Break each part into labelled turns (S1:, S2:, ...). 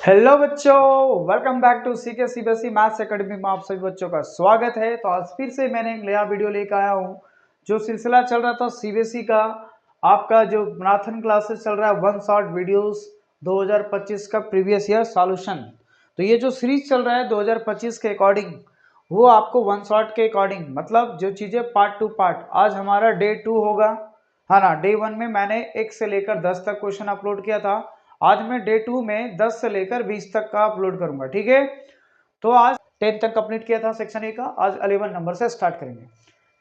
S1: Hello बच्चों, welcome back to CK CBSE maths academy में आप सभी बच्चों का स्वागत है। तो आज फिर से मैंने एक नया वीडियो लेकर आया हूँ। जो सिलसिला चल रहा था सीबीएसई का, आपका जो मैराथन क्लासेस चल रहा है वन शॉट वीडियोस 2025 का प्रीवियस ईयर सॉल्यूशन। तो ये जो सीरीज चल रहा है 2025 के अकॉर्डिंग, वो आपको वन शॉट के अकॉर्डिंग, मतलब जो चीज़ें पार्ट टू पार्ट, आज हमारा डे 2 होगा, है ना। डे 1 में मैंने 1 से लेकर 10 तक क्वेश्चन अपलोड किया था। आज मैं डे 2 में 10 से लेकर 20 तक का अपलोड करूंगा, ठीक है। तो आज 10 तक कंप्लीट किया था सेक्शन ए का, आज 11 नंबर से स्टार्ट करेंगे।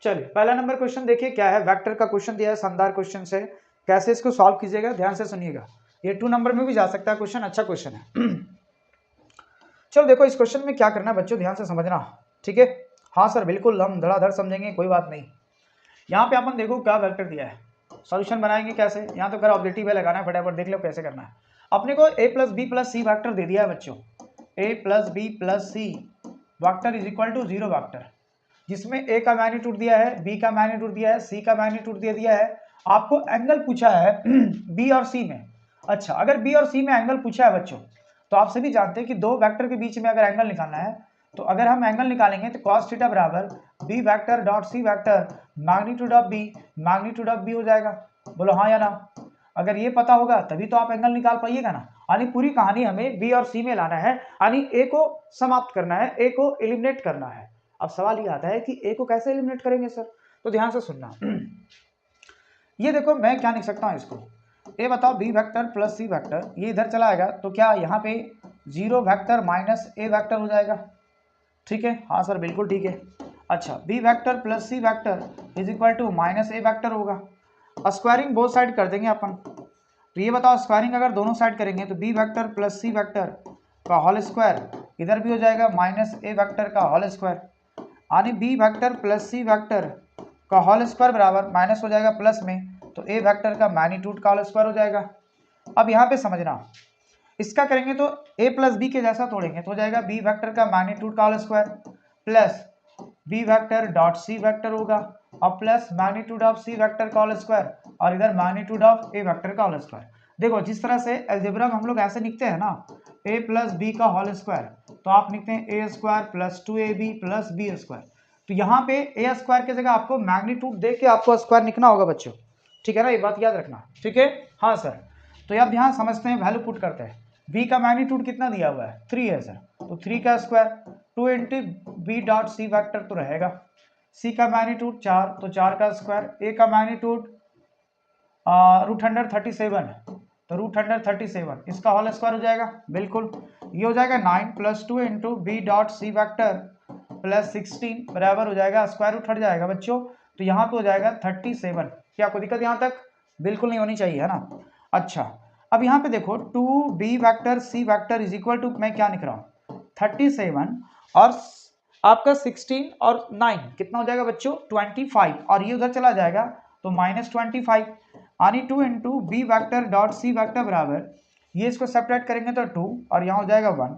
S1: चलिए, पहला नंबर क्वेश्चन देखिए क्या है। वेक्टर का क्वेश्चन दिया है, शानदार क्वेश्चन से। कैसे इसको सॉल्व कीजिएगा, ध्यान से सुनिएगा। ये 2 नंबर में भी जा सकता है क्वेश्चन, अच्छा क्वेश्चन है। चलो देखो, इस क्वेश्चन में क्या करना है बच्चों, ध्यान से समझना, ठीक है। हाँ सर, बिल्कुल हम धड़ाधड़ समझेंगे, कोई बात नहीं। यहाँ पे अपन देखो क्या वेक्टर दिया है, सॉल्यूशन बनाएंगे कैसे। यहाँ तो कर ऑब्जेक्टिव है लगाना है, फटाफट देख लो कैसे करना है। अपने को a plus B plus C vector दे दिया है बच्चों। a plus B plus C vector is equal to 0 vector, जिसमें a का मैग्नीट्यूड दिया है, b का मैग्नीट्यूड दिया है, c का मैग्नीट्यूड दे दिया है। आपको एंगल पूछा है b और c में। अच्छा, अगर b और c में एंगल पूछा है बच्चों, तो आप सभी जानते हैं कि दो वेक्टर के बीच में अगर एंगल निकालना है, तो अगर हम एंगल निकालेंगे तो cos थीटा बराबर b vector dot c vector magnitude of b हो जाएगा। बोलो हाँ या ना। अगर ये पता होगा तभी तो आप एंगल निकाल पाइएगा ना। यानी पूरी कहानी हमें बी और सी में लाना है, यानी ए को समाप्त करना है, ए को एलिमिनेट करना है। अब सवाल ये आता है कि ए को कैसे एलिमिनेट करेंगे सर, तो ध्यान से सुनना। ये देखो मैं क्या लिख सकता हूँ इसको, ए बताओ B vector plus C vector, ये इधर चला आएगा तो क्या यहाँ पे 0 वेक्टर माइनस ए वेक्टर हो जाएगा, ठीक है। हाँ सर बिल्कुल ठीक है। अच्छा, B vector plus C vector is equal to minus A vector होगा। स्क्वायरिंग बोथ साइड कर देंगे अपन। तो ये बताओ, स्क्वायरिंग अगर दोनों साइड करेंगे तो B vector plus C vector का होल स्क्वायर इधर भी हो जाएगा माइनस ए वेक्टर का होल स्क्वायर, यानी B vector plus C vector का होल स्क्वायर बराबर माइनस हो जाएगा प्लस में, तो ए वेक्टर का मैग्नीट्यूड का होल स्क्वायर हो जाएगा। अब यहाँ पे समझना, इसका करेंगे तो a प्लस बी के जैसा तोड़ेंगे तो हो जाएगा बी वेक्टर का मैग्नीट्यूड का whole square plus B vector dot C vector होगा, और plus magnitude of C vector का होल स्क्वायर, और इधर मैग्नीट्यूड ऑफ ए वेक्टर का होल स्क्वायर। देखो जिस तरह से अलजेब्रा में हम लोग ऐसे लिखते हैं ना, a प्लस बी का होल स्क्वायर, तो आप लिखते हैं A square plus 2ab plus B square. तो यहाँ पे ए स्क्वायर की जगह आपको मैग्नीट्यूड दे के आपको स्क्वायर लिखना होगा बच्चों, ठीक है ना, ये बात याद रखना, ठीक है। हाँ सर, तो अब यहाँ समझते हैं, वैल्यू पुट करते हैं। v का मैग्नीट्यूड कितना दिया हुआ है, 3 है सर, तो 3 का square 2 into B dot C vector तो रहेगा, c का मैग्नीट्यूड 4 तो 4 का स्क्वायर, a का मैग्नीट्यूड √137 तो √137, इसका होल स्क्वायर हो जाएगा, बिल्कुल ये हो जाएगा 9 plus 2 into B dot C vector plus 16 बराबर हो जाएगा, स्क्वायर रूट हट जाएगा बच्चों, तो यहाँ पे हो जाएगा 37। क्या कोई दिक्कत यहाँ तक? बिल्कुल नहीं होनी चाहिए, है ना। अच्छा, अब यहाँ पे देखो 2b vector c vector is equal to, मैं क्या लिख रहा हूँ 37 और आपका 16 और 9 कितना हो जाएगा बच्चों 25, और ये उधर चला जाएगा तो -25, यानी 2 into B vector dot C vector बराबर, ये इसको सेपरेट करेंगे तो 2 और यहाँ हो जाएगा 1,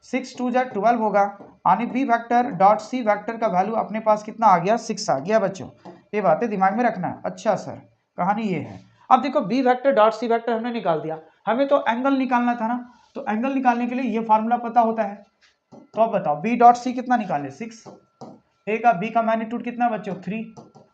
S1: 6 2 जा 12 होगा, यानी B vector dot C vector का वैल्यू अपने पास कितना आ गया 6 आ गया बच्चों। ये बातें दिमाग में रखना है। अच्छा सर, कहानी ये है। अब देखो B vector dot C vector हमने निकाल दिया, हमें तो एंगल निकालना था ना, तो एंगल निकालने के लिए ये फार्मूला पता होता है। तो अब बताओ बी डॉट सी कितना निकाले 6, ए का बी का मैग्नीट्यूड कितना बच्चों 3,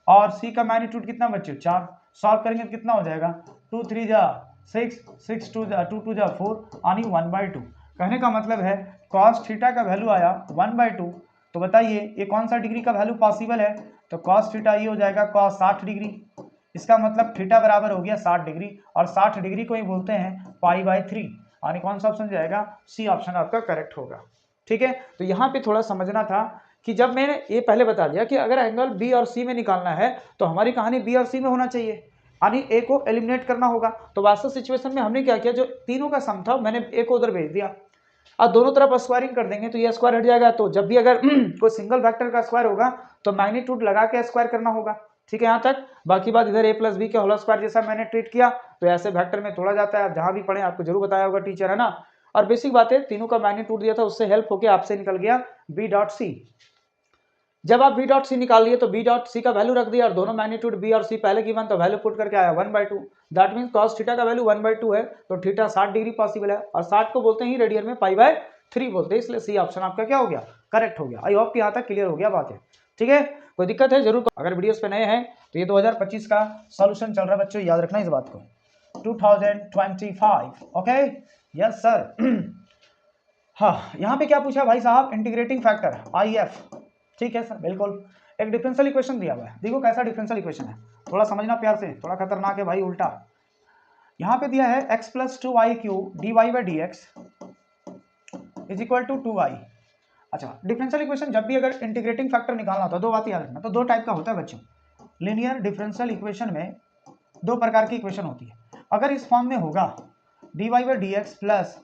S1: और सी का मैग्नीट्यूड कितना बच्चों 4, सॉल्व करेंगे तो कितना हो जाएगा 2 3 जा 6, 6 2 जा 2 2 जा 4, यानी 1/2। कहने का मतलब है cos थीटा का वैल्यू आया 1/2। तो बताइए ये कौन सा डिग्री का वैल्यू पॉसिबल है, तो cos थीटा ये हो जाएगा cos 60 डिग्री, इसका मतलब थीटा बराबर हो गया 60 डिग्री, और 60 डिग्री को ही बोलते हैं π/3, यानी कौन सा ऑप्शन जाएगा, सी ऑप्शन आपका करेक्ट होगा, ठीक है। तो यहाँ पे थोड़ा समझना था कि जब मैंने ये पहले बता दिया कि अगर एंगल बी और सी में निकालना है तो हमारी कहानी बी और सी में होना चाहिए, यानी ए को एलिमिनेट करना होगा। तो वास्तव सिचुएशन में हमने क्या किया, जो तीनों का सम था मैंने ए को उधर भेज दिया, अब दोनों तरफ स्क्वायरिंग कर देंगे तो ये स्क्वायर हट जाएगा। तो जब भी अगर कोई सिंगल वेक्टर का स्क्वायर होगा तो मैग्नीट्यूड लगा के स्क्वायर करना होगा, ठीक है यहाँ तक। बाकी बात इधर a प्लस बी के होल स्क्वायर जैसा मैंने ट्रीट किया, तो ऐसे वेक्टर में तोड़ा जाता है, आप जहां भी पढ़े आपको जरूर बताया होगा टीचर, है ना। और बेसिक बात है, तीनों का मैग्नीट्यूड दिया था, उससे हेल्प होके आपसे निकल गया b डॉट सी। जब आप बी डॉट सी निकाल लिए तो बी डॉट सी का वैल्यू रख दिया और दोनों मैग्नीट्यूड बी और सी पहले गिवन तो वैल्यू पुट करके आया 1/2। दैट मीन्स कॉस थीटा का वैल्यू 1/2 है, तो थीटा 60 डिग्री पॉसिबल है, और 60 को बोलते हैं रेडियन में π/3 बोलते हैं, इसलिए सी ऑप्शन आपका क्या हो गया, करेक्ट हो गया। आई होप कि यहाँ तक क्लियर हो गया बात है, ठीक है। कोई दिक्कत है जरूर, अगर वीडियोस पे नए हैं तो ये 2025 का सॉल्यूशन चल रहा है बच्चों, याद रखना इस बात को, 2025। Okay, yes sir. हाँ, यहाँ पे क्या पूछा भाई साहब, इंटीग्रेटिंग फैक्टर IF, ठीक है सर, बिल्कुल। एक डिफरेंशियल इक्वेशन दिया हुआ है, देखो कैसा डिफरेंशियल इक्वेशन है, थोड़ा समझना प्यार से, थोड़ा खतरनाक है भाई, उल्टा। यहाँ पे दिया है x + 2y³ dy/dx is equal to 2y। अच्छा, डिफरेंशियल इक्वेशन जब भी अगर इंटीग्रेटिंग फैक्टर निकालना होता है, दो बात याद रखना, तो दो टाइप का होता है बच्चों। लीनियर डिफरेंशियल इक्वेशन में दो प्रकार की इक्वेशन होती है। अगर इस फॉर्म में होगा dy/dx +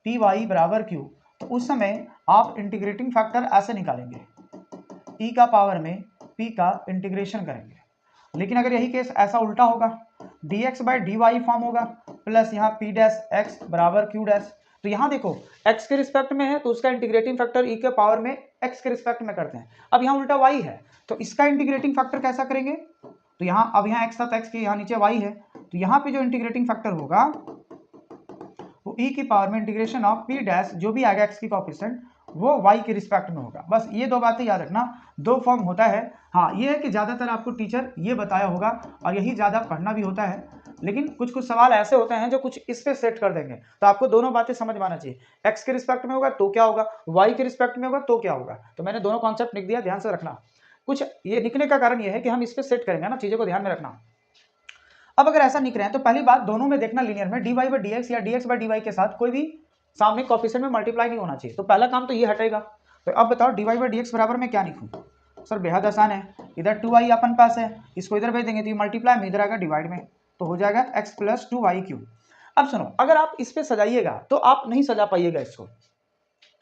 S1: ty = q, तो उस समय आप इंटीग्रेटिंग फैक्टर ऐसे निकालेंगे, e का पावर में p का इंटीग्रेशन करेंगे। लेकिन अगर यही केस ऐसा उल्टा होगा, dx/dy फॉर्म होगा प्लस यहाँ p' x = q', तो यहाँ देखो x के रिस्पेक्ट में है तो उसका इंटीग्रेटिंग फैक्टर e के पावर में x के रिस्पेक्ट में करते हैं। अब यहाँ उल्टा y है तो इसका इंटीग्रेटिंग फैक्टर कैसा करेंगे, तो यहाँ अब यहाँ x साथ x के यहाँ नीचे y है, तो यहाँ पे जो इंटीग्रेटिंग फैक्टर होगा वो e की पावर में इंटीग्रेशन ऑफ p' जो भी आएगा x की कोएफिशिएंट वो y के रिस्पेक्ट में होगा। बस ये दो बातें याद रखना, दो फॉर्म होता है। हाँ, ये है कि ज़्यादातर आपको टीचर ये बताया होगा और यही ज़्यादा पढ़ना भी होता है, लेकिन कुछ कुछ सवाल ऐसे होते हैं जो कुछ इस पे सेट कर देंगे, तो आपको दोनों बातें समझ में आना चाहिए, x के रिस्पेक्ट में होगा तो क्या होगा, y के रिस्पेक्ट में होगा तो क्या होगा। तो मैंने दोनों कॉन्सेप्ट लिख दिया, ध्यान से रखना। कुछ ये लिखने का कारण ये है कि हम इस पे सेट करेंगे ना, चीज़ों को ध्यान में रखना। अब अगर ऐसा लिख रहे हैं तो पहली बात, दोनों में देखना लीनियर में dy/dx या dx/dy के साथ कोई भी सामने कोएफिशिएंट में मल्टीप्लाई नहीं होना चाहिए, तो पहला काम तो ये हटेगा। तो अब बताओ dy/dx बराबर में क्या लिखूं, सर बेहद आसान है, इधर 2y अपन पास है, इसको इधर भेज देंगे तो ये मल्टीप्लाई में, इधर आएगा डिवाइड में, तो हो जाएगा x + 2y³। अब सुनो, अगर आप इस पे सजाइएगा तो आप नहीं सजा पाइएगा इसको,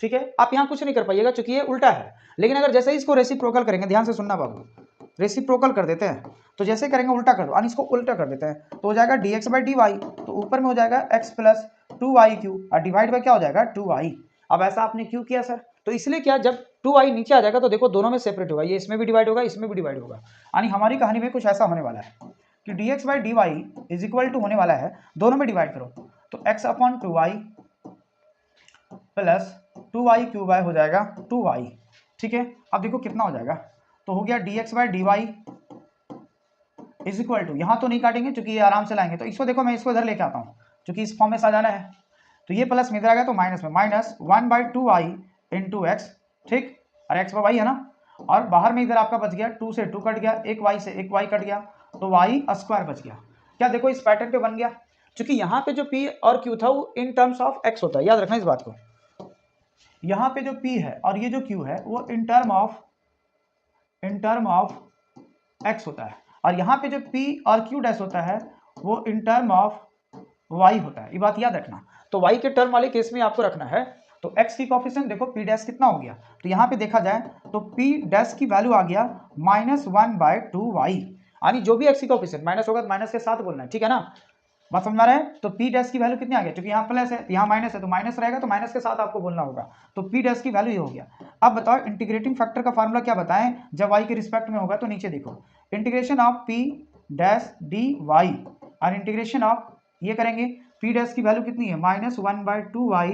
S1: ठीक है, आप यहाँ कुछ नहीं कर पाइएगा चूंकि ये उल्टा है। लेकिन अगर जैसे ही इसको रेसिप्रोकल करेंगे, ध्यान से सुनना बाबू, रेसिप्रोकल कर देते हैं तो जैसे करेंगे उल्टा कर दो, और इसको उल्टा कर देते हैं तो हो जाएगा dx/dy, तो ऊपर में हो जाएगा x + 2y³ और डिवाइड बाय क्या हो जाएगा 2y। अब ऐसा आपने क्यों किया सर, तो इसलिए क्या, जब 2y नीचे आ जाएगा तो देखो दोनों में सेपरेट होगा, ये इसमें भी डिवाइड होगा, इसमें भी डिवाइड होगा, यानी हमारी कहानी में कुछ ऐसा होने वाला है कि dx/dy इज इक्वल टू होने वाला है, दोनों में डिवाइड करो तो x/2y प्लस 2y³ हो जाएगा 2y, ठीक है। अब देखो कितना हो जाएगा, तो हो गया dx/dy इज इक्वल टू, यहाँ तो नहीं काटेंगे क्योंकि ये आराम से लाएंगे, तो इसको देखो मैं इसको इधर लेके आता हूँ क्योंकि इस फॉर्म में सजाना है, तो ये प्लस में इधर आ गया तो माइनस में, -1/2y इंटू x, ठीक, और x y है ना, और बाहर में इधर आपका बच गया 2 से 2 कट गया, एक y से एक y कट गया, तो y² बच गया। क्या देखो इस पैटर्न पे बन गया, क्योंकि यहाँ पे जो p और q था वो इन टर्म्स ऑफ x होता है, याद रखना इस बात को। यहाँ पे जो p है और ये जो q है वो इन टर्म ऑफ x होता है, और यहाँ पे जो p और q' होता है वो इन टर्म ऑफ y होता है, ये बात याद रखना। तो y के टर्म वाले केस में आपको रखना है, तो x की कोएफिशिएंट देखो p' कितना हो गया, तो यहाँ पे देखा जाए तो p' की वैल्यू आ गया -1/2y, यानी जो भी x की कोएफिशिएंट माइनस होगा तो माइनस के साथ बोलना है, ठीक है ना, बात समझ में आ रहा है। तो p' की वैल्यू कितनी आ गई, क्योंकि यहाँ प्लस है यहाँ माइनस है तो माइनस रहेगा, तो माइनस के साथ आपको बोलना होगा, तो p' की वैल्यू ये हो गया। अब बताओ इंटीग्रेटिंग फैक्टर का फार्मूला क्या बताएं, जब y के रिस्पेक्ट में होगा, तो नीचे देखो इंटीग्रेशन ऑफ p' dy और इंटीग्रेशन ऑफ ये करेंगे, p' की वैल्यू कितनी है -1/2y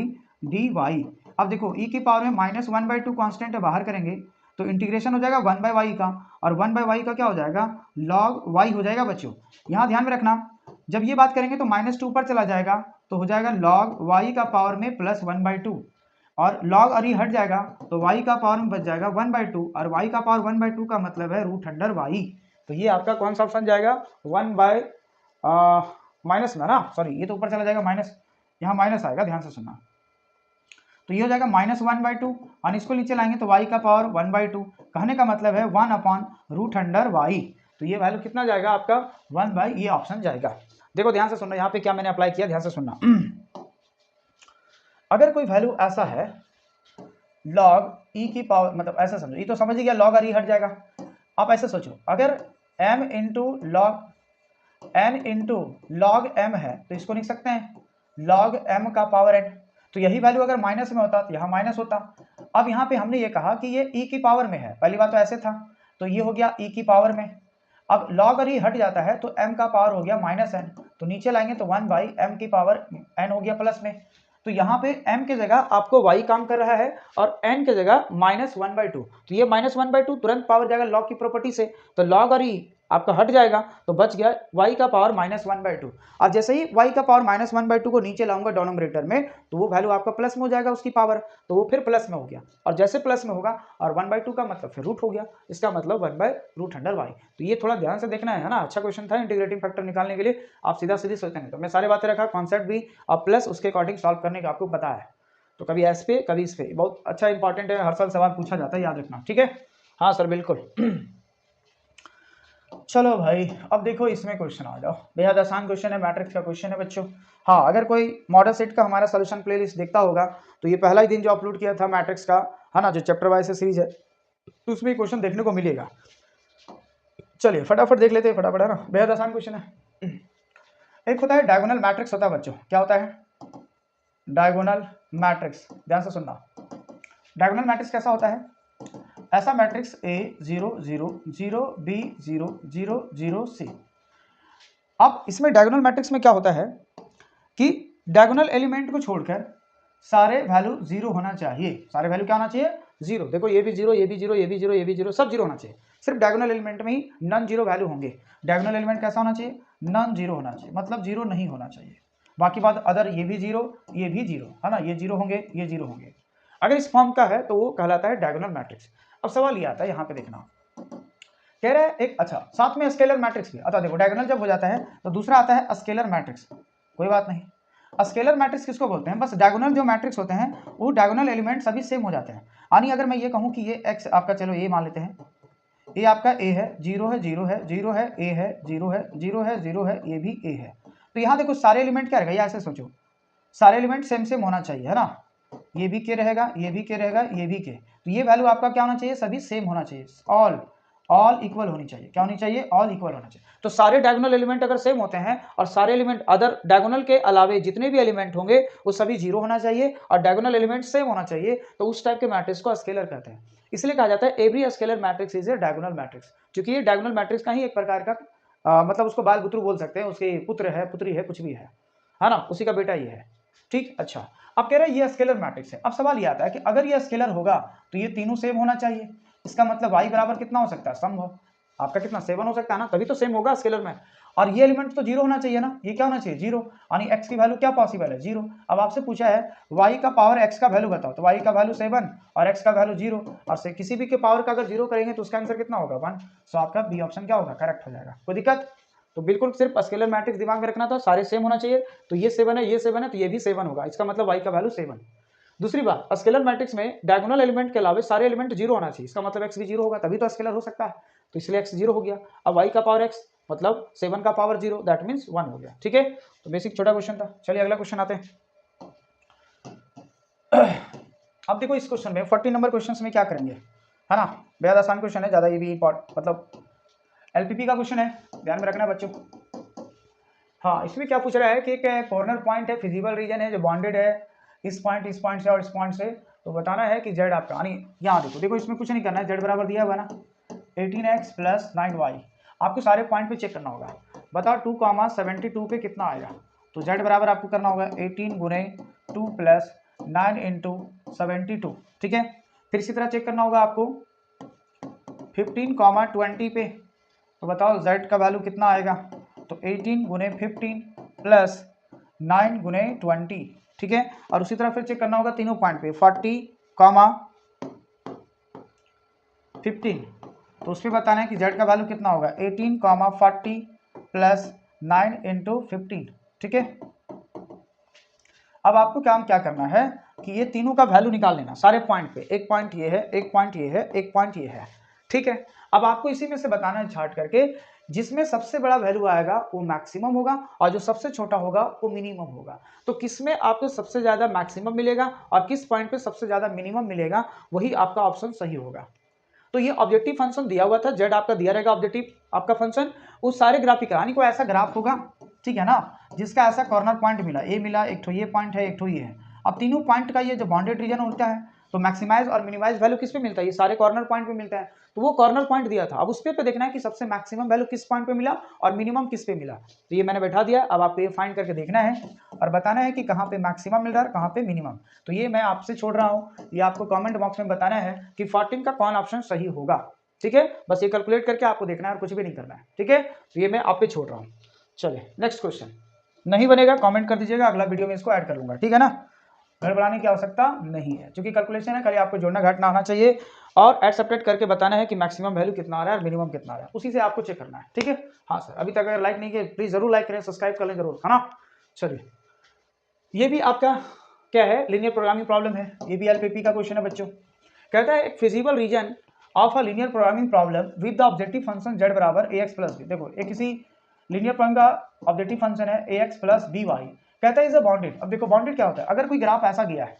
S1: dy। अब देखो e की पावर में -1/2 कांस्टेंट है, बाहर करेंगे तो इंटीग्रेशन हो जाएगा 1/y का, और 1/y का क्या हो जाएगा log y हो जाएगा बच्चों। यहाँ ध्यान में रखना, जब ये बात करेंगे तो -2 पर चला जाएगा तो हो जाएगा log y का पावर में +1/2, और log और ये हट जाएगा तो y का पावर में बच जाएगा 1/2, और y का पावर 1/2 का मतलब है √y। तो ये आपका कौन सा ऑप्शन जाएगा, 1 माइनस में ना, सॉरी ये तो ऊपर चला जाएगा माइनस, यहाँ माइनस आएगा, ध्यान से सुनना, तो ये हो जाएगा -1/2, और इसको नीचे लाएंगे तो y का पावर 1/2, कहने का मतलब है 1/√y, तो ये वैल्यू कितना जाएगा आपका 1/, ये ऑप्शन जाएगा। देखो ध्यान से सुनना, यहाँ पे क्या मैंने अप्लाई किया, ध्यान से सुनना। अगर कोई वैल्यू ऐसा है log e की पावर, मतलब ऐसा समझो, ये तो समझ गया log और e हट जाएगा। आप ऐसे सोचो, अगर m into log n into log m है तो इसको लिख सकते हैं log m का पावर n, तो यही वैल्यू अगर माइनस में होता तो यहाँ माइनस होता। अब यहाँ पे हमने ये कहा कि ये e की पावर में है, पहली बात तो ऐसे था, तो ये हो गया e की पावर में। अब लॉग अगर ये हट जाता है तो m का पावर हो गया माइनस n, तो नीचे लाएंगे तो 1/m की पावर n हो गया प्लस में। तो यहाँ पे m की जगह आपको y काम कर रहा है और n की जगह -1/2, तो ये -1/2 तुरंत पावर जाएगा लॉग की प्रॉपर्टी से, तो लॉग और e आपका हट जाएगा तो बच गया y का पावर -1/2। अब जैसे ही y का पावर -1/2 को नीचे लाऊंगा डिनोमिनेटर में तो वो वैल्यू आपका प्लस में हो जाएगा उसकी पावर, तो वो फिर प्लस में हो गया, और जैसे प्लस में होगा और 1/2 का मतलब फिर रूट हो गया, इसका मतलब 1/√y। तो ये थोड़ा ध्यान से देखना है ना, अच्छा क्वेश्चन था इंटीग्रेटिंग फैक्टर निकालने के लिए, आप सीधा सीधी सोचते नहीं, तो मैं सारी बातें रखा, कॉन्सेप्ट भी और प्लस उसके अकॉर्डिंग सॉल्व करने का आपको पता है। तो कभी एस पे कभी इस पे, बहुत अच्छा इंपॉर्टेंट है, हर साल सवाल पूछा जाता है, याद रखना, ठीक है। हाँ सर बिल्कुल। चलो भाई अब देखो इसमें क्वेश्चन आ जाओ, बेहद आसान क्वेश्चन है, मैट्रिक्स का क्वेश्चन है बच्चों। हाँ अगर कोई मॉडल सेट का हमारा सोल्यूशन प्लेलिस्ट देखता होगा तो ये पहला ही दिन जो अपलोड किया था मैट्रिक्स का, है ना, जो चैप्टर वाइज सीरीज है, तो उसमें क्वेश्चन देखने को मिलेगा। चलिए फटाफट देख लेते हैं, फटाफट, है ना, बेहद आसान क्वेश्चन है। एक होता है डायगोनल मैट्रिक्स, होता है बच्चों, क्या होता है डायगोनल मैट्रिक्स, ध्यान से सुनना। डायगोनल मैट्रिक्स कैसा होता है, ऐसा मैट्रिक्स A 0 0 0 B 0 0 0 C। अब इसमें डायगोनल मैट्रिक्स में क्या होता है कि डायगोनल एलिमेंट को छोड़कर सारे वैल्यू जीरो होना चाहिए, सारे वैल्यू क्या होना चाहिए, जीरो। देखो ये भी जीरो, ये भी जीरो, ये भी जीरो, ये भी जीरो, सब जीरो होना चाहिए, सिर्फ डायगोनल एलिमेंट में ही नॉन जीरो वैल्यू होंगे। डायगोनल एलिमेंट कैसा होना चाहिए, नॉन जीरो होना चाहिए, मतलब जीरो नहीं होना चाहिए। बाकी बात अदर, ये भी जीरो, ये भी जीरो, है ना, ये जीरो होंगे, ये जीरो होंगे। अगर इस फॉर्म का है तो वो कहलाता है डायगोनल मैट्रिक्स। अब सवाल ये आता है यहाँ पे देखना, कह रहा है एक, अच्छा साथ में स्केलर मैट्रिक्स भी, अच्छा देखो डायगोनल जब हो जाता है तो दूसरा आता है स्केलर मैट्रिक्स, कोई बात नहीं। स्केलर मैट्रिक्स किसको बोलते हैं, बस डायगोनल जो मैट्रिक्स होते हैं वो डायगोनल एलिमेंट सभी सेम हो जाते हैं। यानी अगर मैं ये कहूँ कि ये एक्स आपका, चलो ए मान लेते हैं, ए आपका ए है, जीरो है, जीरो है, जीरो है, ए है, जीरो है, जीरो है, जीरो है, ये भी ए है, तो यहाँ देखो सारे एलिमेंट क्या रहेगा, ये ऐसे सोचो, सारे एलिमेंट सेम सेम होना चाहिए, है ना, ये भी के रहेगा, ये भी के रहेगा, ये भी के, तो ये वैल्यू आपका क्या होना चाहिए, सभी सेम होना चाहिए, ऑल इक्वल होनी चाहिए, क्या होनी चाहिए, ऑल इक्वल होना चाहिए। तो सारे डायगोनल एलिमेंट अगर सेम होते हैं और सारे एलिमेंट अदर डायगोनल के अलावे जितने भी एलिमेंट होंगे वो सभी जीरो होना चाहिए और डायगोनल एलिमेंट सेम होना चाहिए, तो उस टाइप के मैट्रिक्स को स्केलर कहते हैं। इसलिए कहा जाता है every scalar matrix is a diagonal matrix, क्योंकि ये डायगोनल मैट्रिक्स का ही एक प्रकार का मतलब उसको बाल बुतरू बोल सकते हैं, उसके पुत्र है, पुत्री है, कुछ भी है ना, उसी का बेटा ये है, ठीक। अच्छा अब कह रहे हैं ये स्केलर मैट्रिक्स है। अब सवाल ये आता है कि अगर ये स्केलर होगा तो ये तीनों सेम होना चाहिए, इसका मतलब y बराबर कितना हो सकता है, संभव आपका कितना 7 हो सकता है ना, तभी तो सेम होगा स्केलर में। और ये एलिमेंट तो जीरो होना चाहिए ना, ये क्या होना चाहिए, जीरो, यानी x की वैल्यू क्या पॉसिबल है, जीरो। अब आपसे पूछा है y का पावर x का वैल्यू बताओ, तो y का वैल्यू 7 और x का वैल्यू 0, और से किसी भी के पावर का अगर जीरो करेंगे तो उसका आंसर कितना होगा 1। सो आपका बी ऑप्शन क्या होगा, करेक्ट हो जाएगा, कोई दिक्कत। तो बिल्कुल सिर्फ स्केलर मैट्रिक्स दिमाग में रखना था, सारे सेम होना चाहिए, तो ये 7 है, ये 7 है, तो ये भी 7 होगा, इसका मतलब y का वैल्यू 7। दूसरी बात, स्केलर मैट्रिक्स में डायगोनल एलिमेंट के अलावा सारे एलिमेंट जीरो होना चाहिए, इसका मतलब x भी जीरो होगा, तभी तो स्केलर हो सकता है, तो इसलिए x जीरो हो गया। अब y का पावर x मतलब 7 का पावर 0, दैट मीन्स 1 हो गया, ठीक है। तो बेसिक छोटा क्वेश्चन था। चलिए अगला क्वेश्चन आते हैं। अब देखो इस क्वेश्चन में 40 नंबर क्वेश्चन में क्या करेंगे, है ना, बेहद आसान क्वेश्चन है, ज़्यादा ये भी मतलब LPP का क्वेश्चन है, ध्यान में रखना बच्चों। हाँ इसमें क्या पूछ रहा है कि एक कॉर्नर पॉइंट है, फिजिबल रीजन है जो बॉन्डेड है इस पॉइंट से और इस पॉइंट से, तो बताना है कि जेड आपका, यानी यहाँ देखो इसमें कुछ नहीं करना है, जेड बराबर दिया हुआ ना 18x + 9y, आपको सारे पॉइंट पे चेक करना होगा। बताओ 2,72 पे कितना आएगा, तो जेड बराबर आपको करना होगा 18 गुने 2 + 9 × 72, ठीक है। फिर इसी तरह चेक करना होगा आपको 15,20 पे, तो बताओ जेड का वैल्यू कितना आएगा, तो 18 गुने 15 + 9 गुने 20, ठीक है। और उसी तरह फिर चेक करना होगा तीनों पॉइंट पे 40, 15, तो उसमें बताना है कि z का वैल्यू कितना होगा 18, 40 + 9 × 15, ठीक है। अब आपको काम क्या करना है कि ये तीनों का वैल्यू निकाल लेना सारे पॉइंट पे, एक पॉइंट ये है, एक पॉइंट ये है, एक पॉइंट ये है, ठीक है। अब आपको इसी में से बताना है छाट करके, जिसमें सबसे बड़ा वैल्यू आएगा वो मैक्सिमम होगा और जो सबसे छोटा होगा वो मिनिमम होगा। तो किसमें आपको सबसे ज़्यादा मैक्सिमम मिलेगा और किस पॉइंट पे सबसे ज़्यादा मिनिमम मिलेगा, वही आपका ऑप्शन सही होगा। तो ये ऑब्जेक्टिव फंक्शन दिया हुआ था, जेड आपका दिया रहेगा ऑब्जेक्टिव आपका फंक्शन, उस सारे ग्राफिक यानी कोई ऐसा ग्राफ होगा, ठीक है ना, जिसका ऐसा कॉर्नर पॉइंट मिला, ए मिला, एक ठो ये पॉइंट है, एक ठो ये है, अब तीनों पॉइंट का ये जो बाउंडेड रीजन होता है तो मैक्सिमाइज और मिनिमाइज वैल्यू किस पे मिलता है, ये सारे कॉर्नर पॉइंट पे मिलता है। तो वो कॉर्नर पॉइंट दिया था, अब उस पे देखना है कि सबसे मैक्सिमम वैल्यू किस पॉइंट पे मिला और मिनिमम किस पे मिला। तो ये मैंने बैठा दिया, अब आपको ये फाइंड करके देखना है और बताना है कि कहाँ पे मैक्सिमम मिल रहा है कहाँ पे मिनिमम। तो ये मैं आपसे छोड़ रहा हूँ, ये आपको कमेंट बॉक्स में बताना है कि 14 का कौन ऑप्शन सही होगा। ठीक है, बस ये कैलकुलेट करके आपको देखना है और कुछ भी नहीं करना है। ठीक है, तो ये मैं आप पे छोड़ रहा हूँ। चलिए नेक्स्ट क्वेश्चन, नहीं बनेगा कमेंट कर दीजिएगा, अगला वीडियो में इसको ऐड कर लूंगा। ठीक है ना, गड़बड़ाने की आवश्यकता नहीं है, क्योंकि कैलकुलेशन है, खाली आपको जोड़ना घटाना आना चाहिए और एड सब्ट्रैक्ट करके बताना है कि मैक्सिमम वैल्यू कितना आ रहा है और मिनिमम कितना आ रहा है, उसी से आपको चेक करना है। ठीक है, हाँ सर, अभी तक अगर लाइक नहीं किए प्लीज जरूर लाइक करें, सब्सक्राइब कर लें जरूर, है ना। चलिए, ये भी आपका क्या है, लीनियर प्रोग्रामिंग प्रॉब्लम है, ये भी एलपीपी का क्वेश्चन है बच्चों। कहता है एक feasible region of a linear programming problem with the objective function z बराबर ax प्लस बी। देखो ये किसी लीनियर प्रॉब्लम का ऑब्जेक्टिव फंक्शन है ax प्लस बी वाई, कहता है इज अ बाउंडेड। अब देखो बाउंडेड क्या होता है, अगर कोई ग्राफ ऐसा गया है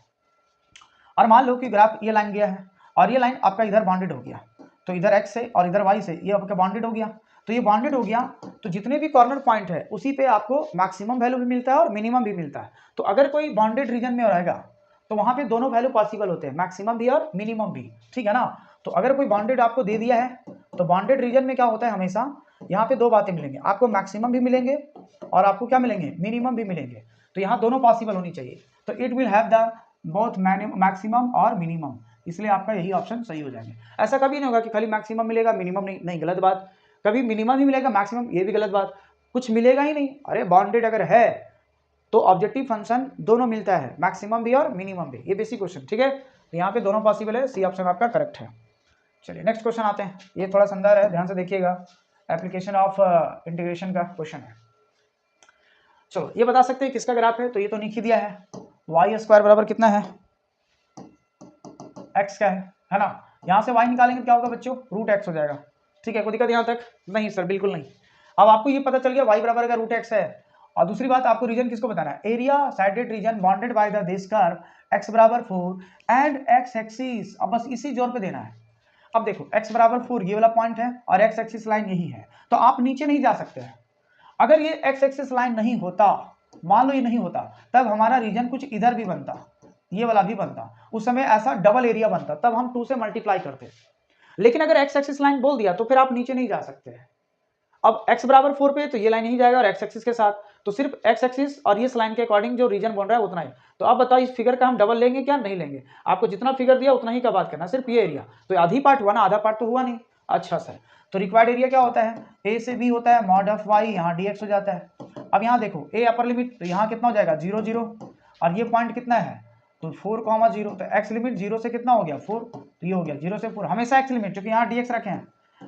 S1: और मान लो कि ग्राफ ये लाइन गया है और ये लाइन आपका इधर बाउंडेड हो गया, तो इधर x से और इधर y से ये आपका बाउंडेड हो गया, तो ये बाउंडेड हो गया तो जितने भी कॉर्नर पॉइंट है उसी पे आपको मैक्सिमम वैल्यू भी मिलता है और मिनिमम भी मिलता है। तो अगर कोई बाउंडेड रीजन में रहेगा तो वहां पे दोनों वैल्यू पॉसिबल होते हैं, मैक्सिमम भी और मिनिमम भी। ठीक है ना, तो अगर कोई बाउंडेड आपको दे दिया है तो बाउंडेड रीजन में क्या होता है, हमेशा यहाँ पे दो बातें मिलेंगे, आपको मैक्सिमम भी मिलेंगे और आपको क्या मिलेंगे, मिनिमम भी मिलेंगे। तो यहाँ दोनों पॉसिबल होनी चाहिए, तो it will have the both maximum और मिनिमम, इसलिए आपका यही ऑप्शन सही हो जाएंगे। ऐसा कभी नहीं होगा कि खाली मैक्सिमम मिलेगा मिनिमम नहीं, नहीं गलत बात, कभी मिनिमम ही मिलेगा मैक्सिमम, ये भी गलत बात, कुछ मिलेगा ही नहीं। अरे बाउंडेड अगर है तो ऑब्जेक्टिव फंक्शन दोनों मिलता है, मैक्सिमम भी और मिनिमम भी, ये बेसिक क्वेश्चन। ठीक है, तो यहाँ पे दोनों पॉसिबल है, सी ऑप्शन आपका करेक्ट है। चलिए नेक्स्ट क्वेश्चन आते हैं, ये थोड़ा शानदार है, ध्यान से देखिएगा, एप्लीकेशन ऑफ इंटीग्रेशन का क्वेश्चन है। चलो ये बता सकते हैं किसका ग्राफ है, तो ये तो लिख ही दिया है, वाई स्क्वायर बराबर कितना है, एक्स का है ना। यहाँ से वाई निकालेंगे क्या होगा बच्चों, रूट एक्स हो जाएगा। ठीक है, कोई दिक्कत यहाँ तक नहीं सर, बिल्कुल नहीं। अब आपको ये पता चल गया वाई बराबर का रूट एक्स है, और दूसरी बात आपको रीजन किसको बताना है, area shaded region bounded by the this curve x बराबर 4 एंड एक्स एक्सिस, अब बस इसी जोर पे देना है। अब देखो एक्स बराबर 4 ये वाला पॉइंट है और एक्स एक्सिस लाइन यही है, तो आप नीचे नहीं जा सकते हैं। अगर ये एक्स एक्सिस लाइन नहीं होता, मान लो ये नहीं होता, तब हमारा रीजन कुछ इधर भी बनता, ये वाला भी बनता, उस समय ऐसा डबल एरिया बनता, तब हम 2 से मल्टीप्लाई करते। लेकिन अगर एक्स एक्सिस लाइन बोल दिया तो फिर आप नीचे नहीं जा सकते हैं। अब x बराबर 4 पे तो ये लाइन नहीं जाएगा और x एक्सिस के साथ, तो सिर्फ x एक्सिस और इस लाइन के अकॉर्डिंग जो रीजन बन रहा है उतना ही। तो आप बताओ इस फिगर का हम डबल लेंगे क्या, नहीं लेंगे, आपको जितना फिगर दिया उतना ही का बात करना, सिर्फ ये एरिया। तो आधी पार्ट हुआ ना, आधा पार्ट तो हुआ नहीं। अच्छा सर, तो रिक्वायर्ड एरिया क्या होता है, a से b होता है मॉड ऑफ y, यहाँ dx हो जाता है। अब यहाँ देखो a अपर लिमिट, तो यहाँ कितना हो जाएगा 0 0, और ये पॉइंट कितना है तो 4,0, तो x लिमिट 0 से कितना हो गया 4, तो ये हो गया 0 से 4, हमेशा x लिमिट, क्योंकि यहाँ dx रखे हैं,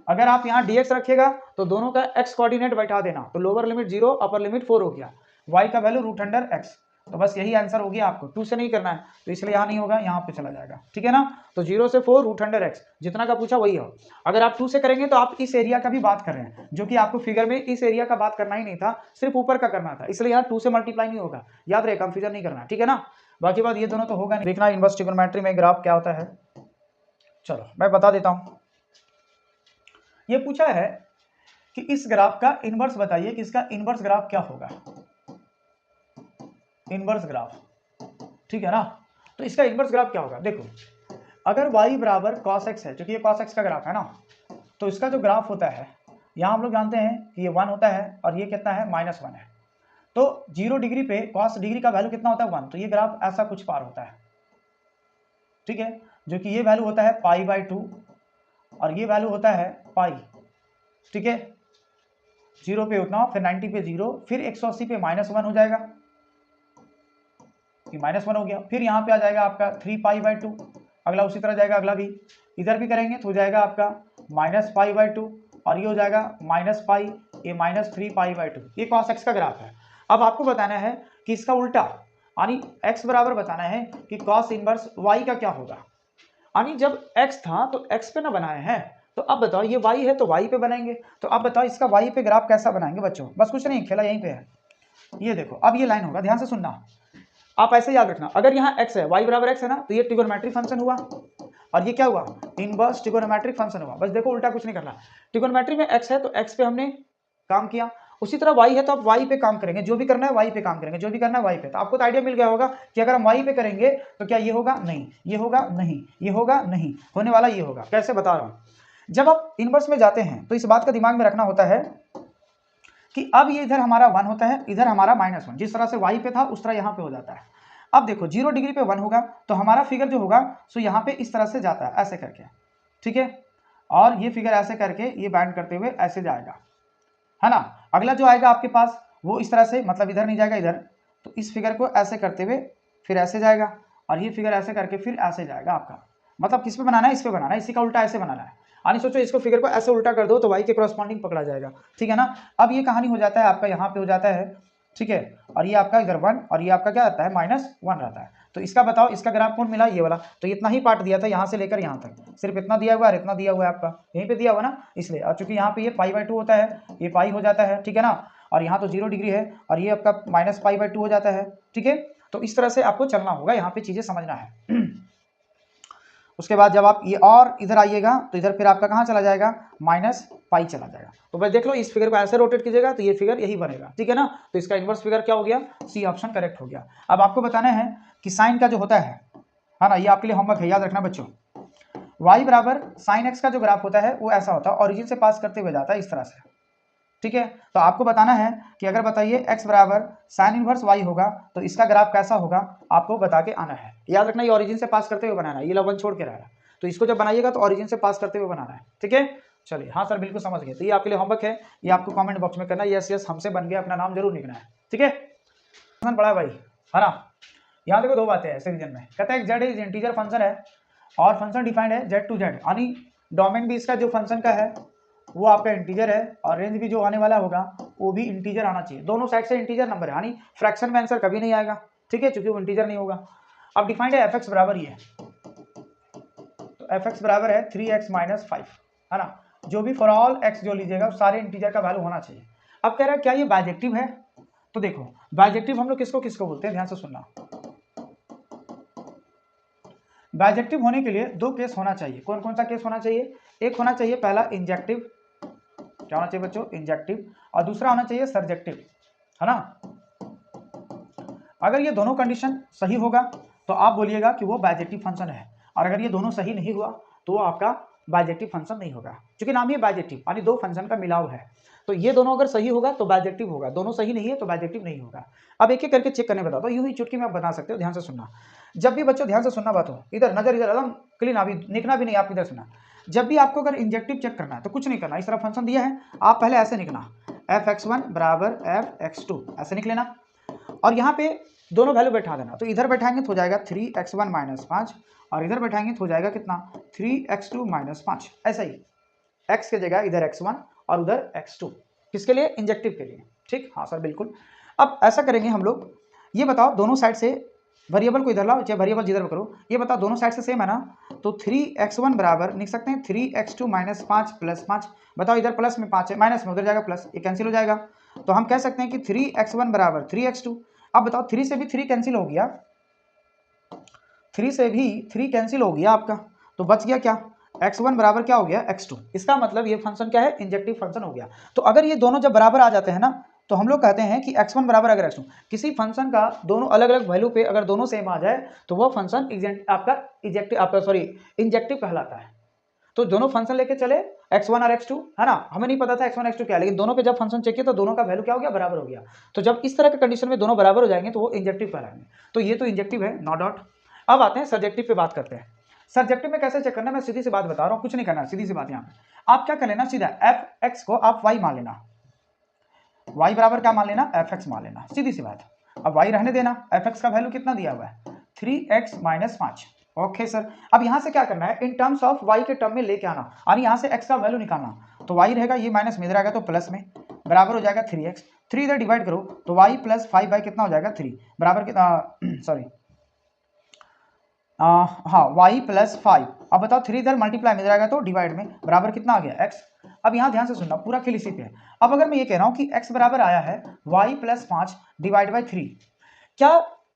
S1: अगर आप यहाँ dx रखिएगा तो दोनों का x कोऑर्डिनेट बैठा देना, तो लोअर लिमिट 0 अपर लिमिट 4 हो गया, y का वैल्यू √x, तो बस यही आंसर हो गया, आपको 2 से नहीं करना है, तो इसलिए यहाँ नहीं होगा, यहाँ पे चला जाएगा। ठीक है ना, तो 0 से 4 √x, जितना का पूछा वही हो। अगर आप 2 से करेंगे तो आप इस एरिया का भी बात कर रहे हैं, जो कि आपको फिगर में इस एरिया का बात करना ही नहीं था, सिर्फ ऊपर का करना था, इसलिए यहाँ 2 से मल्टीप्लाई नहीं होगा, याद रहे, कंफ्यूजन नहीं करना। ठीक है ना, बाकी बात ये दोनों तो होगा नहीं। देखना इनवर्स ट्रिगोनोमेट्री में ग्राफ क्या होता है, चलो मैं बता देता हूँ। ये पूछा है कि इस ग्राफ का इनवर्स बताइए कि इसका इनवर्स ग्राफ क्या होगा, इनवर्स ग्राफ। ठीक है ना, तो इसका इनवर्स ग्राफ क्या होगा, देखो अगर y बराबर cos x है, क्योंकि ये cos x का ग्राफ है ना, तो इसका जो ग्राफ होता है, यहाँ हम लोग जानते हैं कि ये 1 होता है और ये कितना है -1 है, तो 0 डिग्री पे cos डिग्री का वैल्यू कितना होता है 1, तो ये ग्राफ ऐसा कुछ पार होता है। ठीक है, जो कि ये वैल्यू होता है π/2 और ये वैल्यू होता है पाई। ठीक है, 0 पे उतना, फिर 90 पे 0, फिर 180 पे -1 हो जाएगा, ये -1 हो गया, फिर यहाँ पे आ जाएगा आपका 3π/2, अगला उसी तरह जाएगा, अगला भी इधर भी करेंगे तो हो जाएगा आपका -π/2 और ये हो जाएगा -π, ये -3π/2, ये cos x का ग्राफ है। अब आपको बताना है कि इसका उल्टा, यानी x बराबर बताना है कि cos इनवर्स y का क्या होगा, यानी जब x था तो x पे ना बनाए हैं, तो अब बताओ ये y है तो y पे बनाएंगे, तो अब बताओ इसका y पे ग्राफ कैसा बनाएंगे बच्चों, बस कुछ नहीं, खेला यहीं पे है। ये देखो अब ये लाइन होगा, ध्यान से सुनना, आप ऐसे याद रखना, अगर यहाँ x है, y बराबर x है ना, तो ये ट्रिगोनोमेट्रिक फंक्शन हुआ, और ये क्या हुआ, इनवर्स ट्रिगोनोमेट्रिक फंक्शन हुआ। बस देखो उल्टा कुछ नहीं करना, ट्रिगोनोमेट्री में x है तो x पे हमने काम किया, उसी तरह y है तो आप y पे काम करेंगे, जो भी करना है y पे काम करेंगे, जो भी करना है y पे। तो आपको तो आइडिया मिल गया होगा कि अगर हम y पे करेंगे तो क्या ये होगा, नहीं, ये होगा, नहीं, ये होगा, नहीं, होने वाला ये होगा। कैसे बता रहा हूँ, जब आप इनवर्स में जाते हैं तो इस बात का दिमाग में रखना होता है कि अब ये इधर हमारा 1 होता है, इधर हमारा -1, जिस तरह से y पे था उस तरह यहाँ पे हो जाता है। अब देखो 0 डिग्री पे 1 होगा तो हमारा फिगर जो होगा सो यहाँ पे इस तरह से जाता है, ऐसे करके, ठीक है, और ये फिगर ऐसे करके ये बैंड करते हुए ऐसे जाएगा, है ना। अगला जो आएगा आपके पास वो इस तरह से, मतलब इधर नहीं जाएगा, इधर, तो इस फिगर को ऐसे करते हुए फिर ऐसे जाएगा, और ये फिगर ऐसे करके फिर ऐसे जाएगा आपका। मतलब किस पे बनाना है, इस पे बनाना है, इसी का उल्टा ऐसे बनाना है। यानी सोचो इसको फिगर को ऐसे उल्टा कर दो तो y के कॉरस्पॉन्डिंग पकड़ा जाएगा, ठीक है ना। अब ये कहानी हो जाता है आपका यहाँ पे हो जाता है, ठीक है, और ये आपका इधर 1 और ये आपका क्या रहता है, -1 रहता है। तो इसका बताओ, इसका ग्राफ कौन मिला, ये वाला। तो इतना ही पार्ट दिया था यहाँ से लेकर यहाँ तक, सिर्फ इतना दिया हुआ है, इतना दिया हुआ है आपका, यहीं पे दिया हुआ ना, इसलिए। और चूंकि यहाँ पे ये π/2 होता है, ये पाई हो जाता है, ठीक है ना, और यहाँ तो 0 डिग्री है और ये आपका -π/2 हो जाता है, ठीक है। तो इस तरह से आपको चलना होगा, यहाँ पे चीजें समझना है। उसके बाद जब आप ये और इधर आइएगा तो इधर फिर आपका कहाँ चला जाएगा, -π चला जाएगा। तो भाई देख लो, इस फिगर को ऐसे रोटेट कीजिएगा तो ये फिगर यही बनेगा, ठीक है ना। तो इसका इनवर्स फिगर क्या हो गया, सी ऑप्शन करेक्ट हो गया। अब आपको बताना है कि साइन का जो होता है ना, ये आपके लिए होमवर्क है, याद रखना बच्चों। y बराबर sin x का जो ग्राफ होता है वो ऐसा होता है, ओरिजिन से पास करते हुए जाता है इस तरह से, ठीक है। तो आपको बताना है कि अगर बताइए x बराबर साइन इनवर्स y होगा तो इसका ग्राफ कैसा होगा, आपको बता के आना है। याद रखना ये ओरिजिन से पास करते हुए बनाना है, ये लवन छोड़ के रहेगा। तो इसको जब बनाइएगा तो ओरिजिन से पास करते हुए बनाना है, ठीक है। चलिए, हाँ सर बिल्कुल समझ गए। तो ये आपके लिए होमवर्क है, ये आपको कमेंट बॉक्स में करना है, यस यस हमसे बन गया, अपना नाम जरूर लिखना है, ठीक है। पढ़ा भाई, है ना। यहाँ देखो दो बातें हैं इस रीजन में, कहता है z इज इंटीजर फंक्शन है और फंक्शन डिफाइंड है z to z, यानी डोमेन भी इसका जो फंक्शन का है वो आपका इंटीजर है और रेंज भी जो आने वाला होगा वो भी इंटीजर आना चाहिए। दोनों साइड से इंटीजर नंबर है, यानी फ्रैक्शन में आंसर कभी नहीं आएगा, ठीक है, क्योंकि वो इंटीजर नहीं होगा। अब डिफाइंड है f(x) बराबर ये है, तो f(x) बराबर है 3x - 5, है ना। जो भी फॉर ऑल x जो लीजिएगा सारे इंटीजर का वैल्यू होना चाहिए। अब कह रहा है क्या ये बाइजेक्टिव है, तो देखो बाइजेक्टिव हम लोग किसको किसको बोलते हैं, ध्यान से सुनना। बाइजेक्टिव होने के लिए दो केस होना चाहिए। कौन कौन सा केस होना चाहिए, एक होना चाहिए पहला इंजेक्टिव, क्या होना चाहिए बच्चों, इंजेक्टिव, और दूसरा होना चाहिए सर्जेक्टिव, है ना। अगर ये दोनों कंडीशन सही होगा तो आप बोलिएगा कि वो बाइजेक्टिव फंक्शन है, और अगर ये दोनों सही नहीं हुआ तो वो आपका बाइजेक्टिव फंक्शन नहीं होगा, क्योंकि नाम ही बाइजेक्टिव यानी दो फंक्शन का मिलाव है। तो ये दोनों अगर सही होगा तो बाइजेक्टिव होगा, दोनों सही नहीं है तो बाइजेक्टिव नहीं होगा। अब एक एक करके चेक करने बताता हूँ, यूं ही चुटकी में आप बता सकते हो, ध्यान से सुनना। जब भी बच्चों ध्यान से सुनना बात हो, इधर नजर इधर एकदम क्लीन, अभी निकना भी नहीं, आप इधर सुनना। जब भी आपको अगर इंजेक्टिव चेक करना है तो कुछ नहीं करना, इस तरह फंक्शन दिया है, आप पहले ऐसे निकलना, f(x1) बराबर f(x2), ऐसे निक लेना, और यहाँ पे दोनों वैल्यू बैठा देना। तो इधर बैठाएंगे तो हो जाएगा 3x1 - 5, और इधर बैठाएंगे तो हो जाएगा कितना, 3x2 - 5। ऐसा ही x की जगह इधर x1 और उधर x2, किसके लिए, इंजेक्टिव के लिए, ठीक। हाँ सर बिल्कुल। अब ऐसा करेंगे हम लोग, ये बताओ दोनों साइड से वेरिएबल को इधर लाओ, चाहे वेरिएबल जिधर करो, ये बताओ दोनों साइड से सेम है ना। तो 3x1 बराबर लिख सकते हैं 3x2 - 5 + 5। बताओ इधर प्लस में 5 है, माइनस में उधर जाएगा प्लस, ये कैंसिल हो जाएगा। तो हम कह सकते हैं कि 3x1 बराबर 3x2। अब बताओ 3 से भी 3 कैंसिल हो गया, 3 से भी 3 कैंसिल हो गया आपका, तो बच गया क्या, x1 बराबर क्या हो गया, x2। इसका मतलब ये फंक्शन क्या है, इंजेक्टिव फंक्शन हो गया। तो अगर ये दोनों जब बराबर आ जाते हैं ना तो हम लोग कहते हैं कि x1 बराबर अगर x2, किसी फंक्शन का दोनों अलग अलग वैल्यू पे अगर दोनों सेम आ जाए तो वह फंक्शन इंजेक्टिव कहलाता है। तो दोनों फंक्शन लेके चले x1 और x2, है ना, हमें नहीं पता था x1 x2 क्या है, लेकिन दोनों पे जब फंक्शन चेक किया तो दोनों का वैल्यू क्या हो गया, बराबर हो गया। तो जब इस तरह के कंडीशन में दोनों बराबर हो जाएंगे तो वो इंजेक्टिव कहलाएंगे। तो ये तो इंजेक्टिव है, नो डाउट। अब आते हैं सब्जेक्टिव पे बात करते हैं। सब्जेक्टिव में कैसे चेक करना है, मैं सीधी सी बात बता रहा हूँ, कुछ नहीं करना, सीधी सी बात। यहाँ पे आप क्या कर लेना, सीधा f(x) को आप y मान लेना, y बराबर क्या मान लेना, f(x) मान लेना, सीधी सी बात। अब y रहने देना, f(x) का वैल्यू कितना दिया हुआ है, 3x - 5। ओके सर, अब यहाँ से क्या करना है, इन टर्म्स ऑफ y के टर्म में लेके आना, और यहाँ से x का वैल्यू निकालना। तो y रहेगा, ये माइनस में इधर आएगा तो प्लस में, बराबर हो जाएगा 3x। 3 इधर डिवाइड करो तो y + 5 बाई कितना हो जाएगा, 3, बराबर कितना, सॉरी हाँ y + 5। अब बताओ 3 इधर मल्टीप्लाई में इधर आएगा तो डिवाइड में, बराबर कितना आ गया, x। अब यहाँ ध्यान से सुनना, पूरा खेल इसी पे है। अब अगर मैं ये कह रहा हूँ कि x बराबर आया है y + 5 डिवाइड बाई 3, क्या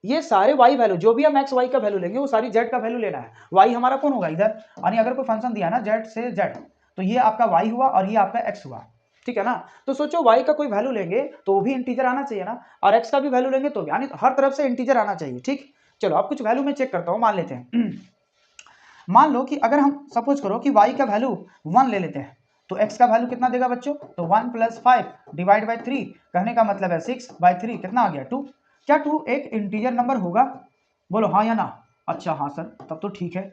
S1: ये सारे y वैल्यू, जो भी हम x y का वैल्यू लेंगे वो सारी z का वैल्यू लेना है। y हमारा कौन होगा इधर, यानी अगर कोई फंक्शन दिया ना z से z, तो ये आपका y हुआ और ये आपका x हुआ, ठीक है ना। तो सोचो y का कोई वैल्यू लेंगे तो वो भी इंटीजर आना चाहिए ना, और x का भी वैल्यू लेंगे तो भी, यानी हर तरफ से इंटीजर आना चाहिए। ठीक, चलो अब कुछ वैल्यू में चेक करता हूँ, मान लेते हैं मान लो कि अगर हम सपोज करो कि y का वैल्यू 1 ले लेते हैं तो x का वैल्यू कितना देगा बच्चों, तो 1 + 5 डिवाइड बाई 3, कहने का मतलब है 6/3, कितना आ गया 2। क्या 2 एक इंटीजर नंबर होगा, बोलो हाँ या ना। अच्छा हाँ सर, तब तो ठीक है।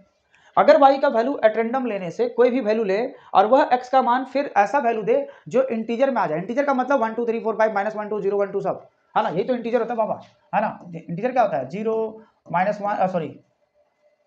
S1: अगर y का वैल्यू एट रेंडम लेने से कोई भी वैल्यू ले और वह x का मान फिर ऐसा वैल्यू दे जो इंटीजर में आ जाए, इंटीजर का मतलब 1 2 3 4 5 -1 2 0 1 2 सब, है ना, यही तो इंटीजर होता है बाबा, है ना। इंटीजर क्या होता है, 0 -1 सॉरी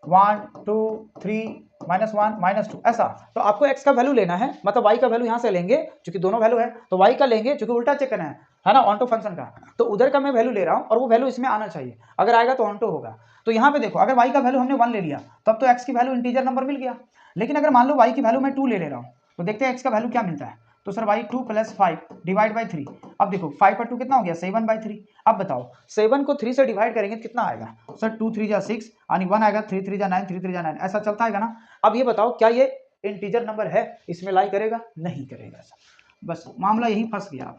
S1: 1 2 3 -1 -2 ऐसा। तो आपको x का वैल्यू लेना है, मतलब y का वैल्यू यहाँ से लेंगे क्योंकि दोनों वैल्यू है, तो y का लेंगे क्योंकि उल्टा चेक करना है ना, ऑनटो फंक्शन का। तो उधर का मैं वैल्यू ले रहा हूँ और वो वैल्यू इसमें आना चाहिए, अगर आएगा तो ऑनटो होगा। तो यहाँ पे देखो अगर y का वैल्यू हमने 1 ले लिया तब तो x की वैल्यू इंटीजर नंबर मिल गया, लेकिन अगर मान लो y की वैल्यू मैं 2 ले रहा हूँ तो देखते हैं x का वैल्यू क्या मिलता है। तो सर y 2 + 5 डिवाइड बाई 3, अब देखो 5 पर 2 कितना हो गया 7/3। अब बताओ 7 को 3 से डिवाइड करेंगे तो कितना आएगा, सर 2 3 जा 6 यानी 1 आएगा, 3 3 जा 9 3 3 जा 9, ऐसा चलता आएगा ना। अब ये बताओ क्या ये इंटीजर नंबर है, इसमें लाई करेगा, नहीं करेगा ऐसा, बस मामला यही फंस गया। अब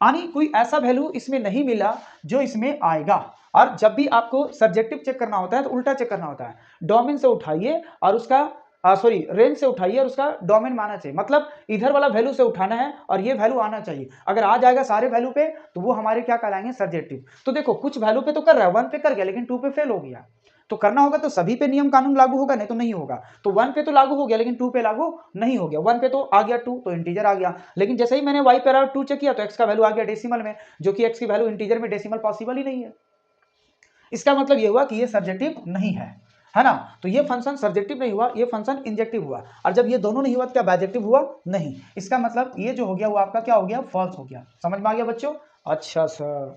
S1: यानी कोई ऐसा वैल्यू इसमें नहीं मिला जो इसमें आएगा। और जब भी आपको सब्जेक्टिव चेक करना होता है तो उल्टा चेक करना होता है, डोमेन से उठाइए और उसका सॉरी रेंज से उठाइए और उसका डोमेन माना चाहिए, मतलब इधर वाला वैल्यू से उठाना है और ये वैल्यू आना चाहिए। अगर आ जाएगा सारे वैल्यू पे तो वो हमारे क्या कहलाएंगे, सब्जेक्टिव। तो देखो कुछ वैल्यू पे तो कर रहा है, 1 पे कर गया लेकिन 2 पे फेल हो गया, तो करना होगा तो सभी पे नियम कानून लागू होगा, नहीं तो नहीं होगा। तो 1 पे तो लागू हो गया लेकिन 2 पे लागू नहीं हो गया, 1 पे तो आ गया 2 तो इंटीजर आ गया, लेकिन जैसे ही मैंने y पे 2 चेक किया तो x का वैल्यू आ गया डेसिमल में, जो कि x की वैल्यू इंटीजर में डेसिमल पॉसिबल ही नहीं है। इसका मतलब ये हुआ कि ये सब्जेक्टिव नहीं है ना। तो ये फंक्शन सब्जेक्टिव नहीं हुआ, ये फंक्शन इंजेक्टिव हुआ, और जब ये दोनों नहीं हुआ तो क्या बाइजेक्टिव हुआ, नहीं। इसका मतलब ये जो हो गया वो आपका क्या हो गया, फॉल्स हो गया। समझ में आ गया बच्चों, अच्छा सर।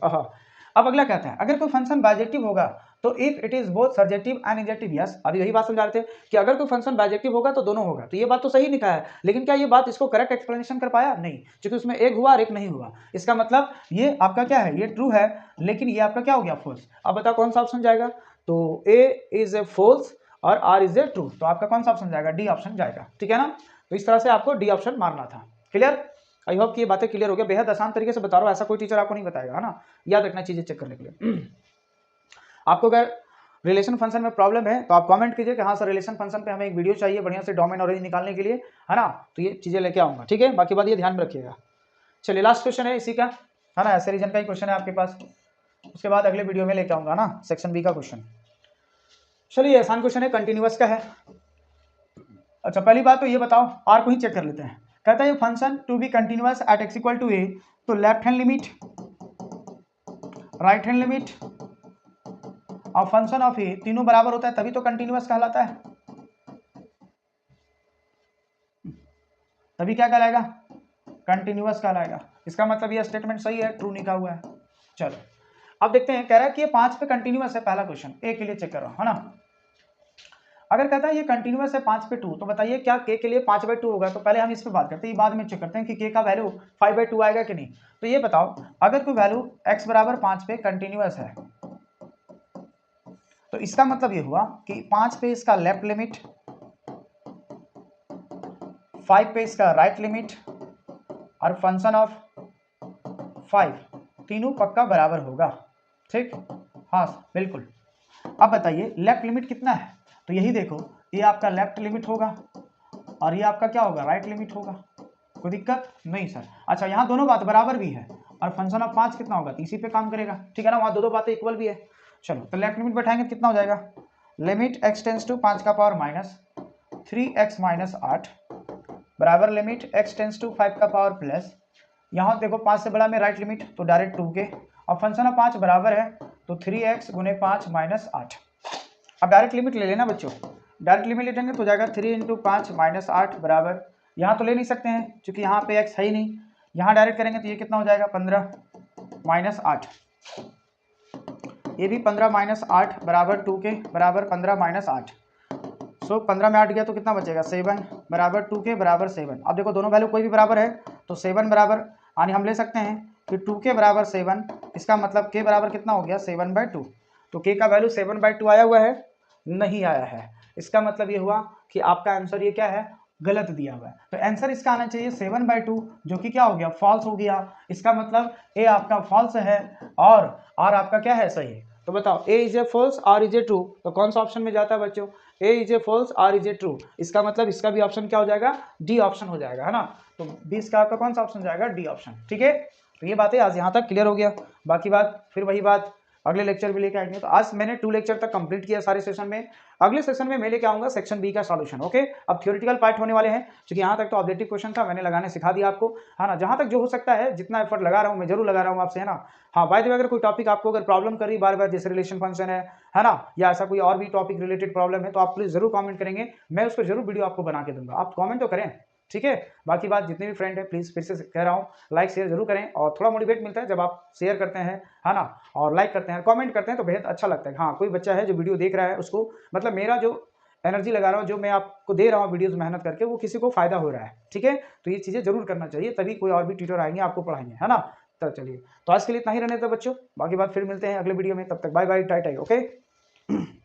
S1: अब अगला कहता है अगर कोई फंक्शन बाइजेक्टिव होगा तो if it is both subjective and injective, yes, अभी यही बात समझा रहे थे कि अगर कोई फंक्शन बाइजेक्टिव होगा तो दोनों होगा, तो ये बात तो सही लिखा है, लेकिन क्या ये बात इसको करेक्ट एक्सप्लेनेशन कर पाया, नहीं, क्योंकि उसमें एक हुआ और एक नहीं हुआ। इसका मतलब ये आपका क्या है, ये ट्रू है लेकिन ये आपका क्या हो गया, फॉल्स। अब बताओ कौन सा ऑप्शन जाएगा, तो ए इज ए फॉल्स और आर इज ए ट्रू, तो आपका कौन सा ऑप्शन जाएगा, डी ऑप्शन जाएगा, ठीक है ना। तो इस तरह से आपको डी ऑप्शन मारना था। क्लियर, आई होप कि ये बातें क्लियर हो गया। बेहद आसान तरीके से बता रहा हूँ, ऐसा कोई टीचर आपको नहीं बताएगा, है ना, याद रखना चीजें चेक करने के लिए। आपको अगर रिलेशन फंक्शन में प्रॉब्लम है तो आप कमेंट कीजिए कि हाँ सर रिलेशन फंक्शन पे हमें एक वीडियो चाहिए बढ़िया से डोमेन और रेंज निकालने के लिए, है ना, तो ये चीजें लेके आऊंगा, ठीक है। बाकी बात ये ध्यान में रखिएगा। चलिए लास्ट क्वेश्चन है इसी का, है ना, ऐसे रीजन का ही क्वेश्चन है आपके पास, उसके बाद अगले वीडियो में लेके आऊंगा ना सेक्शन बी का क्वेश्चन। चलिए आसान क्वेश्चन है, कंटिन्यूअस का है। अच्छा पहली बात तो ये बताओ, आर को ही चेक कर लेते हैं। कहता है function to be continuous at x equal to A, तो left hand limit, right hand limit और फंक्शन ऑफ ए तीनों बराबर होता है तभी तो कंटिन्यूअस कहलाता है, तभी क्या कहलाएगा, कंटिन्यूअस कहलाएगा। इसका मतलब ये स्टेटमेंट सही है, ट्रू लिखा हुआ है। चलो अब देखते हैं, कह रहा है कि ये 5 पे कंटिन्यूअस है, पहला क्वेश्चन ए के लिए चेक कर रहा हूं, है ना। अगर कहता है ये कंटिन्यूअस है 5 पे 2, तो बताइए क्या के लिए 5/2 होगा, तो पहले हम इस पे बात करते हैं, बाद में चेक करते हैं कि के का वैल्यू 5/2 आएगा कि नहीं। तो ये बताओ अगर कोई वैल्यू x बराबर 5 पे कंटिन्यूअस है तो इसका मतलब ये हुआ कि 5 पे इसका लेफ्ट लिमिट, 5 पे इसका राइट लिमिट और फंक्शन ऑफ 5 तीनों पक्का बराबर होगा, ठीक, हाँ बिल्कुल। अब बताइए लेफ्ट लिमिट कितना है, तो यही देखो ये आपका लेफ्ट लिमिट होगा और ये आपका क्या होगा, राइट लिमिट होगा, कोई दिक्कत नहीं सर। अच्छा यहाँ दोनों बात बराबर भी है और फंक्शन ऑफ 5 कितना होगा, इसी पे काम करेगा, ठीक है ना, वहाँ दो बातें इक्वल भी है। चलो तो लेफ्ट लिमिट बैठाएंगे तो कितना हो जाएगा, लिमिट x टेंस टू 5 का पावर माइनस 3x माइनस 8 बराबर लिमिट x टेंस टू 5 का पावर प्लस, यहाँ देखो 5 से बड़ा में राइट लिमिट तो डायरेक्ट 2 के, और फंक्शन ऑफ 5 बराबर है तो 3x गुने 5 माइनस 8। अब डायरेक्ट लिमिट ले लेना बच्चों, डायरेक्ट लिमिट ले लेंगे तो जाएगा 3 × 5 माइनस 8 बराबर, यहाँ तो ले नहीं सकते हैं क्योंकि यहाँ पे x है ही नहीं, यहाँ डायरेक्ट करेंगे तो ये कितना हो जाएगा 15 माइनस 8, ये भी 15 माइनस 8 बराबर 2 के बराबर 15 माइनस 8, सो 15 में 8 गया तो कितना बचेगा 7 बराबर 2 के बराबर 7। अब देखो दोनों वैल्यू कोई भी बराबर है तो 7 बराबर, यानी हम ले सकते हैं कि 2 के बराबर 7, इसका मतलब के बराबर कितना हो गया 7/2, तो के का वैल्यू 7/2 आया हुआ है, नहीं आया है। इसका मतलब ये हुआ कि आपका आंसर ये क्या है, गलत दिया हुआ है। तो आंसर इसका आना चाहिए 7/2, जो कि क्या हो गया, फॉल्स हो गया। इसका मतलब ए आपका फॉल्स है और आर आपका क्या है, सही है। तो बताओ A is a false, R is a true, तो कौन सा ऑप्शन में जाता है बच्चों, A is a false, R is a true. इसका मतलब इसका भी ऑप्शन क्या हो जाएगा, डी ऑप्शन हो जाएगा, है ना। तो 20 का आपका कौन सा ऑप्शन जाएगा, डी ऑप्शन। ठीक है, तो ये बातें आज यहाँ तक क्लियर हो गया। बाकी बात फिर वही बात अगले लेक्चर में लेके आएंगे। तो आज मैंने 2 लेक्चर तक कंप्लीट किया सारे सेशन में। अगले सेशन में मैं लेके आऊंगा सेक्शन बी का सॉल्यूशन। ओके, अब थ्योरेटिकल पार्ट होने वाले हैं, क्योंकि यहाँ तक तो ऑब्जेक्टिव क्वेश्चन था, मैंने लगाने सिखा दिया आपको, है ना। जहाँ तक जो हो सकता है, जितना एफर्ट लगा रहा हूँ मैं जरूर लगा रहा हूँ आपसे, है ना। हाँ, बाय द वे अगर कोई टॉपिक आपको अगर प्रॉब्लम कर रही बार बार, जैसे रिलेशन फंक्शन है ना, या ऐसा कोई और भी टॉपिक रिलेटेड प्रॉब्लम है, तो आप प्लीज जरूर कमेंट करेंगे, मैं उसको जरूर वीडियो आपको बना के दूंगा। आप कमेंट तो करें, ठीक है। बाकी बात जितने भी फ्रेंड है प्लीज फिर से कह रहा हूँ, लाइक शेयर जरूर करें, और थोड़ा मोटिवेट मिलता है जब आप शेयर करते हैं, है ना, और लाइक करते हैं, कमेंट करते हैं, तो बेहद अच्छा लगता है। हाँ, कोई बच्चा है जो वीडियो देख रहा है, उसको मतलब मेरा जो एनर्जी लगा रहा हूँ, जो मैं आपको दे रहा हूँ वीडियोस मेहनत करके, वो किसी को फायदा हो रहा है, ठीक है। तो ये चीजें जरूर करना चाहिए, तभी कोई और भी टीचर आएंगे आपको पढ़ाएंगे, है ना। तो चलिए, तो आज के लिए इतना ही रहने दो बच्चों, बाकी बात फिर मिलते हैं अगले वीडियो में, तब तक बाय बाय, टाटा, ओके।